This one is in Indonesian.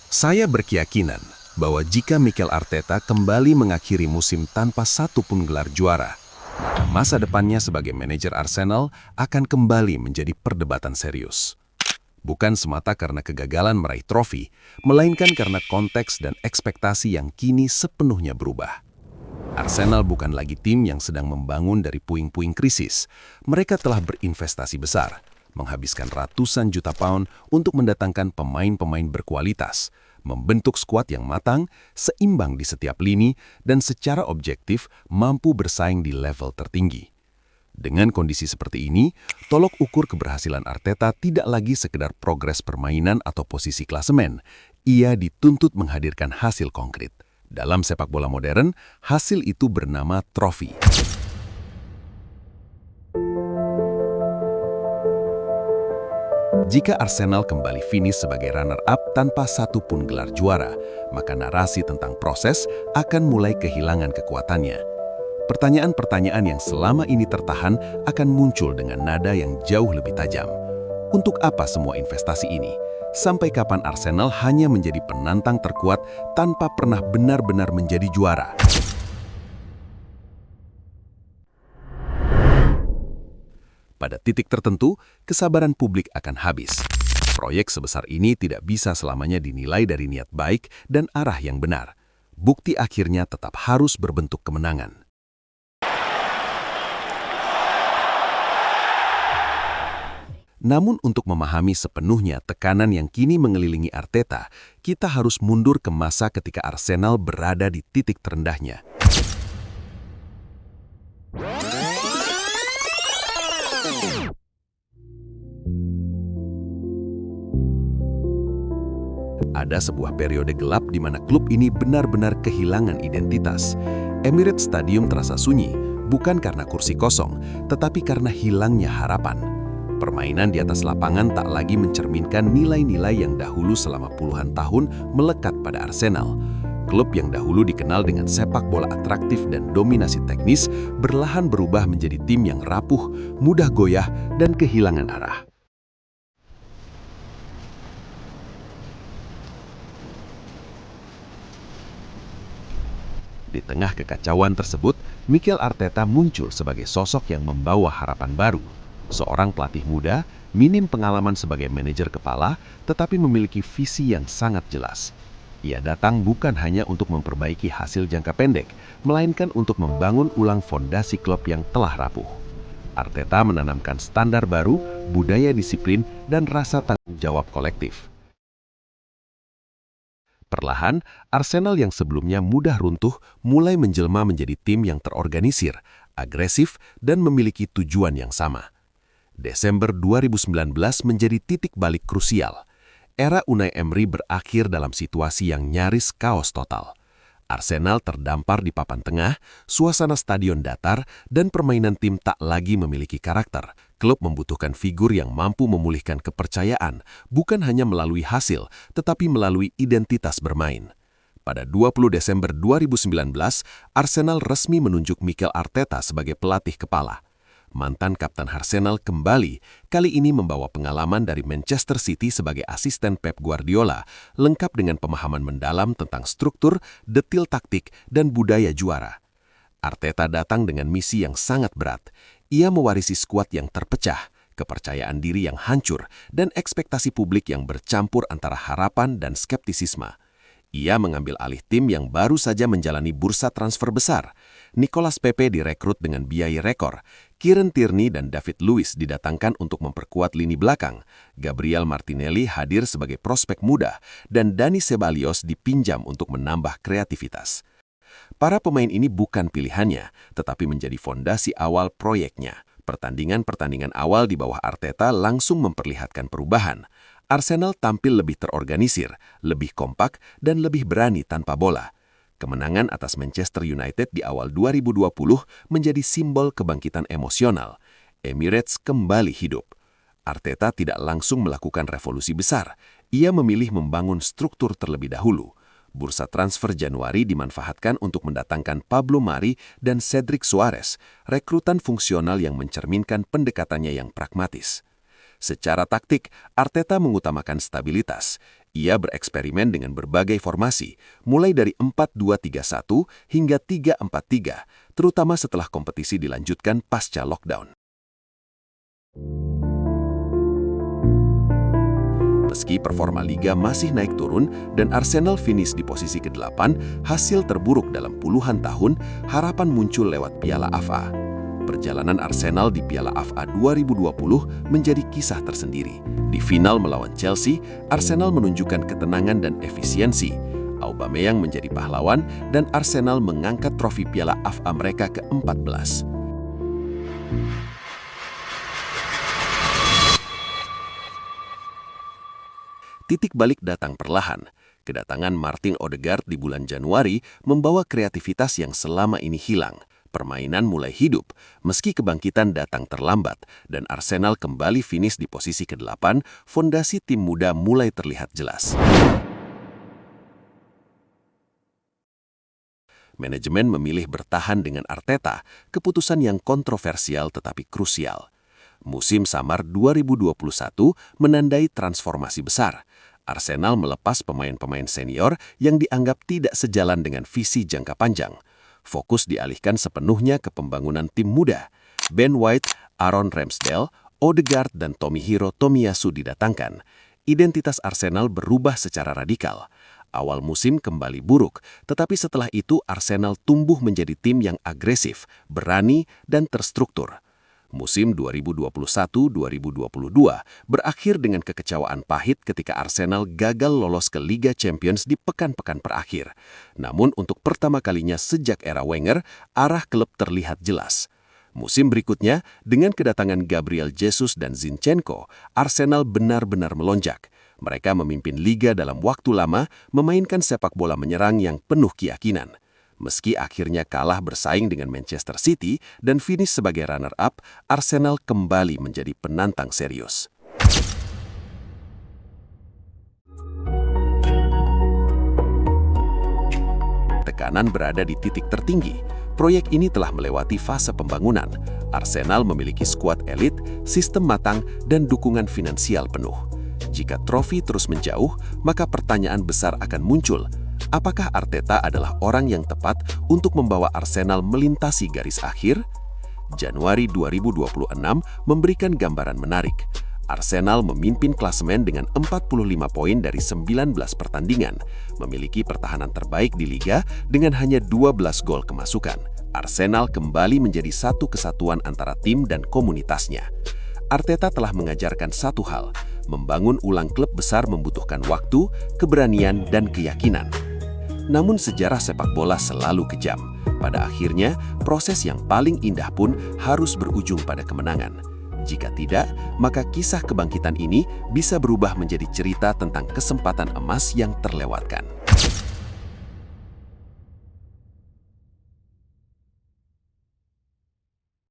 Saya berkeyakinan bahwa jika Mikel Arteta kembali mengakhiri musim tanpa satu pun gelar juara, maka masa depannya sebagai manajer Arsenal akan kembali menjadi perdebatan serius. Bukan semata karena kegagalan meraih trofi, melainkan karena konteks dan ekspektasi yang kini sepenuhnya berubah. Arsenal bukan lagi tim yang sedang membangun dari puing-puing krisis. Mereka telah berinvestasi besar, menghabiskan ratusan juta pound untuk mendatangkan pemain-pemain berkualitas, membentuk skuad yang matang, seimbang di setiap lini, dan secara objektif mampu bersaing di level tertinggi. Dengan kondisi seperti ini, tolok ukur keberhasilan Arteta tidak lagi sekedar progres permainan atau posisi klasemen. Ia dituntut menghadirkan hasil konkret. Dalam sepak bola modern, hasil itu bernama trofi. Jika Arsenal kembali finish sebagai runner-up tanpa satu pun gelar juara, maka narasi tentang proses akan mulai kehilangan kekuatannya. Pertanyaan-pertanyaan yang selama ini tertahan akan muncul dengan nada yang jauh lebih tajam. Untuk apa semua investasi ini? Sampai kapan Arsenal hanya menjadi penantang terkuat tanpa pernah benar-benar menjadi juara? Pada titik tertentu, kesabaran publik akan habis. Proyek sebesar ini tidak bisa selamanya dinilai dari niat baik dan arah yang benar. Bukti akhirnya tetap harus berbentuk kemenangan. Namun untuk memahami sepenuhnya tekanan yang kini mengelilingi Arteta, kita harus mundur ke masa ketika Arsenal berada di titik terendahnya. Ada sebuah periode gelap di mana klub ini benar-benar kehilangan identitas. Emirates Stadium terasa sunyi, bukan karena kursi kosong, tetapi karena hilangnya harapan. Permainan di atas lapangan tak lagi mencerminkan nilai-nilai yang dahulu selama puluhan tahun melekat pada Arsenal. Klub yang dahulu dikenal dengan sepak bola atraktif dan dominasi teknis perlahan berubah menjadi tim yang rapuh, mudah goyah, dan kehilangan arah. Di tengah kekacauan tersebut, Mikel Arteta muncul sebagai sosok yang membawa harapan baru. Seorang pelatih muda, minim pengalaman sebagai manajer kepala, tetapi memiliki visi yang sangat jelas. Ia datang bukan hanya untuk memperbaiki hasil jangka pendek, melainkan untuk membangun ulang fondasi klub yang telah rapuh. Arteta menanamkan standar baru, budaya disiplin, dan rasa tanggung jawab kolektif. Perlahan, Arsenal yang sebelumnya mudah runtuh mulai menjelma menjadi tim yang terorganisir, agresif, dan memiliki tujuan yang sama. Desember 2019 menjadi titik balik krusial. Era Unai Emery berakhir dalam situasi yang nyaris kaos total. Arsenal terdampar di papan tengah, suasana stadion datar, dan permainan tim tak lagi memiliki karakter. Klub membutuhkan figur yang mampu memulihkan kepercayaan, bukan hanya melalui hasil, tetapi melalui identitas bermain. Pada 20 Desember 2019, Arsenal resmi menunjuk Mikel Arteta sebagai pelatih kepala. Mantan kapten Arsenal kembali, kali ini membawa pengalaman dari Manchester City sebagai asisten Pep Guardiola, lengkap dengan pemahaman mendalam tentang struktur, detil taktik, dan budaya juara. Arteta datang dengan misi yang sangat berat. Ia mewarisi skuad yang terpecah, kepercayaan diri yang hancur, dan ekspektasi publik yang bercampur antara harapan dan skeptisisme. Ia mengambil alih tim yang baru saja menjalani bursa transfer besar. Nicolas Pepe direkrut dengan biaya rekor. Kieran Tierney dan David Luiz didatangkan untuk memperkuat lini belakang. Gabriel Martinelli hadir sebagai prospek muda, dan Dani Ceballos dipinjam untuk menambah kreativitas. Para pemain ini bukan pilihannya, tetapi menjadi fondasi awal proyeknya. Pertandingan-pertandingan awal di bawah Arteta langsung memperlihatkan perubahan. Arsenal tampil lebih terorganisir, lebih kompak, dan lebih berani tanpa bola. Kemenangan atas Manchester United di awal 2020 menjadi simbol kebangkitan emosional. Emirates kembali hidup. Arteta tidak langsung melakukan revolusi besar. Ia memilih membangun struktur terlebih dahulu. Bursa transfer Januari dimanfaatkan untuk mendatangkan Pablo Mari dan Cedric Soares, rekrutan fungsional yang mencerminkan pendekatannya yang pragmatis. Secara taktik, Arteta mengutamakan stabilitas. Ia bereksperimen dengan berbagai formasi, mulai dari 4-2-3-1 hingga 3-4-3, terutama setelah kompetisi dilanjutkan pasca lockdown. Meski performa Liga masih naik turun dan Arsenal finish di posisi ke-8, hasil terburuk dalam puluhan tahun, harapan muncul lewat Piala FA. Perjalanan Arsenal di Piala FA 2020 menjadi kisah tersendiri. Di final melawan Chelsea, Arsenal menunjukkan ketenangan dan efisiensi. Aubameyang menjadi pahlawan dan Arsenal mengangkat trofi Piala FA mereka ke-14. Titik balik datang perlahan. Kedatangan Martin Odegaard di bulan Januari membawa kreativitas yang selama ini hilang. Permainan mulai hidup, meski kebangkitan datang terlambat, dan Arsenal kembali finish di posisi ke-8, fondasi tim muda mulai terlihat jelas. Manajemen memilih bertahan dengan Arteta, keputusan yang kontroversial tetapi krusial. Musim samar 2021 menandai transformasi besar. Arsenal melepas pemain-pemain senior yang dianggap tidak sejalan dengan visi jangka panjang. Fokus dialihkan sepenuhnya ke pembangunan tim muda. Ben White, Aaron Ramsdale, Odegaard, dan Tomiyasu didatangkan. Identitas Arsenal berubah secara radikal. Awal musim kembali buruk, tetapi setelah itu Arsenal tumbuh menjadi tim yang agresif, berani, dan terstruktur. Musim 2021-2022 berakhir dengan kekecewaan pahit ketika Arsenal gagal lolos ke Liga Champions di pekan-pekan terakhir. Namun untuk pertama kalinya sejak era Wenger, arah klub terlihat jelas. Musim berikutnya, dengan kedatangan Gabriel Jesus dan Zinchenko, Arsenal benar-benar melonjak. Mereka memimpin liga dalam waktu lama, memainkan sepak bola menyerang yang penuh keyakinan. Meski akhirnya kalah bersaing dengan Manchester City dan finish sebagai runner-up, Arsenal kembali menjadi penantang serius. Tekanan berada di titik tertinggi. Proyek ini telah melewati fase pembangunan. Arsenal memiliki skuad elit, sistem matang, dan dukungan finansial penuh. Jika trofi terus menjauh, maka pertanyaan besar akan muncul. Apakah Arteta adalah orang yang tepat untuk membawa Arsenal melintasi garis akhir? Januari 2026 memberikan gambaran menarik. Arsenal memimpin klasemen dengan 45 poin dari 19 pertandingan, memiliki pertahanan terbaik di liga dengan hanya 12 gol kemasukan. Arsenal kembali menjadi satu kesatuan antara tim dan komunitasnya. Arteta telah mengajarkan satu hal, membangun ulang klub besar membutuhkan waktu, keberanian, dan keyakinan. Namun sejarah sepak bola selalu kejam. Pada akhirnya, proses yang paling indah pun harus berujung pada kemenangan. Jika tidak, maka kisah kebangkitan ini bisa berubah menjadi cerita tentang kesempatan emas yang terlewatkan.